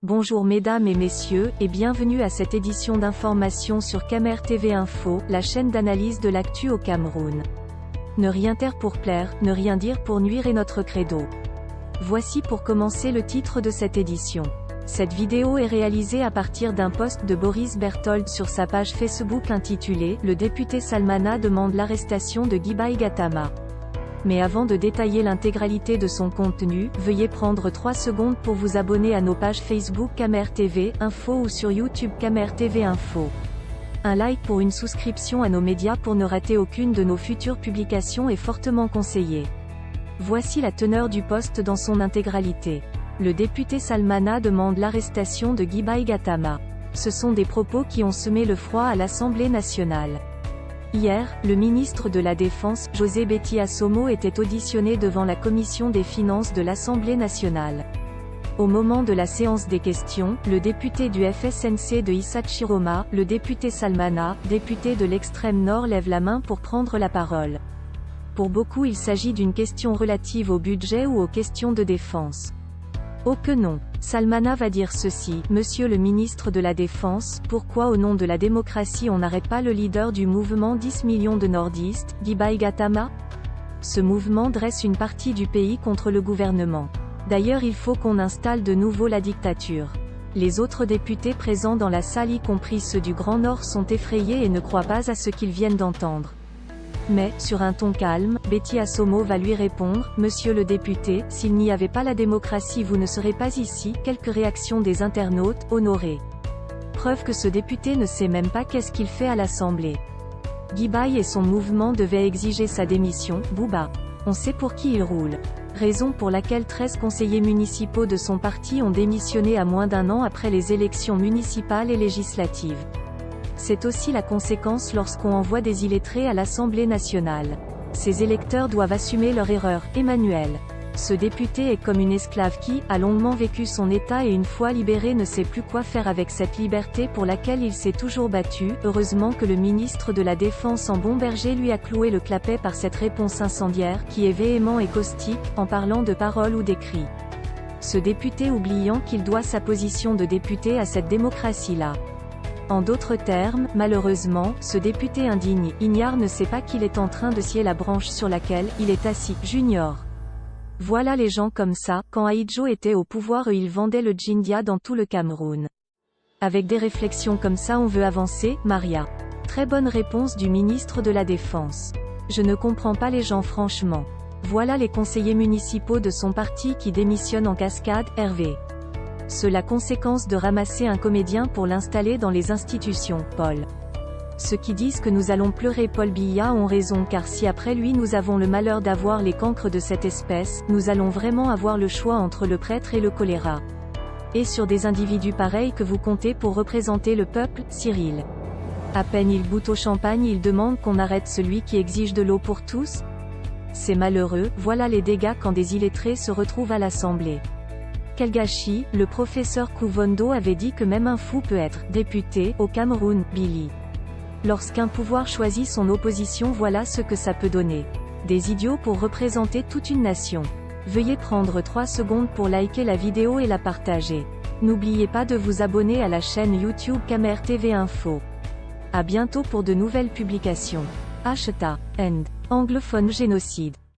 Bonjour mesdames et messieurs, et bienvenue à cette édition d'information sur Camer TV Info, la chaîne d'analyse de l'actu au Cameroun. Ne rien taire pour plaire, ne rien dire pour nuire est notre credo. Voici pour commencer le titre de cette édition. Cette vidéo est réalisée à partir d'un post de Boris Berthold sur sa page Facebook intitulée « Le député Salmana demande l'arrestation de Guibaï Gattama ». Mais avant de détailler l'intégralité de son contenu, veuillez prendre 3 secondes pour vous abonner à nos pages Facebook Camer TV Info ou sur YouTube Camer TV Info. Un like pour une souscription à nos médias pour ne rater aucune de nos futures publications est fortement conseillé. Voici la teneur du post dans son intégralité. Le député Salmana demande l'arrestation de Guibaï Gattama. Ce sont des propos qui ont semé le froid à l'Assemblée nationale. Hier, le ministre de la Défense, José Betty Assomo était auditionné devant la commission des finances de l'Assemblée nationale. Au moment de la séance des questions, le député du FSNC de Issa Chiroma, le député Salmana, député de l'extrême nord lève la main pour prendre la parole. Pour beaucoup il s'agit d'une question relative au budget ou aux questions de défense. Oh que non! Salmana va dire ceci: Monsieur le ministre de la Défense, pourquoi au nom de la démocratie on n'arrête pas le leader du mouvement 10 millions de nordistes, Guibaï Gattama? Ce mouvement dresse une partie du pays contre le gouvernement. D'ailleurs il faut qu'on installe de nouveau la dictature. Les autres députés présents dans la salle y compris ceux du Grand Nord sont effrayés et ne croient pas à ce qu'ils viennent d'entendre. Mais, sur un ton calme, Betty Assomo va lui répondre: Monsieur le député, s'il n'y avait pas la démocratie vous ne serez pas ici. Quelques réactions des internautes, honorés. Preuve que ce député ne sait même pas qu'est-ce qu'il fait à l'Assemblée. Guibaï et son mouvement devaient exiger sa démission, Bouba. On sait pour qui il roule. Raison pour laquelle 13 conseillers municipaux de son parti ont démissionné à moins d'un an après les élections municipales et législatives. C'est aussi la conséquence lorsqu'on envoie des illettrés à l'Assemblée nationale. Ces électeurs doivent assumer leur erreur. Emmanuel. Ce député est comme une esclave qui, a longuement vécu son état et une fois libéré ne sait plus quoi faire avec cette liberté pour laquelle il s'est toujours battu. Heureusement que le ministre de la Défense en bon berger lui a cloué le clapet par cette réponse incendiaire, qui est véhément et caustique, en parlant de paroles ou d'écrits. Ce député oubliant qu'il doit sa position de député à cette démocratie-là. En d'autres termes, malheureusement, ce député indigne, ignare ne sait pas qu'il est en train de scier la branche sur laquelle il est assis. Junior. Voilà les gens comme ça, quand Ahidjo était au pouvoir ils vendaient le Jindia dans tout le Cameroun. Avec des réflexions comme ça on veut avancer, Maria. Très bonne réponse du ministre de la Défense. Je ne comprends pas les gens franchement. Voilà les conseillers municipaux de son parti qui démissionnent en cascade, Hervé. C'est la conséquence de ramasser un comédien pour l'installer dans les institutions, Paul. Ceux qui disent que nous allons pleurer Paul Biya ont raison car si après lui nous avons le malheur d'avoir les cancres de cette espèce, nous allons vraiment avoir le choix entre le prêtre et le choléra. Et sur des individus pareils que vous comptez pour représenter le peuple, Cyril. À peine il goûte au champagne il demande qu'on arrête celui qui exige de l'eau pour tous. C'est malheureux, voilà les dégâts quand des illettrés se retrouvent à l'Assemblée. Quel gâchis, le professeur Kouvondo avait dit que même un fou peut être député au Cameroun, Billy. Lorsqu'un pouvoir choisit son opposition voilà ce que ça peut donner. Des idiots pour représenter toute une nation. Veuillez prendre 3 secondes pour liker la vidéo et la partager. N'oubliez pas de vous abonner à la chaîne YouTube Camer TV Info. À bientôt pour de nouvelles publications. #End. Anglophone génocide.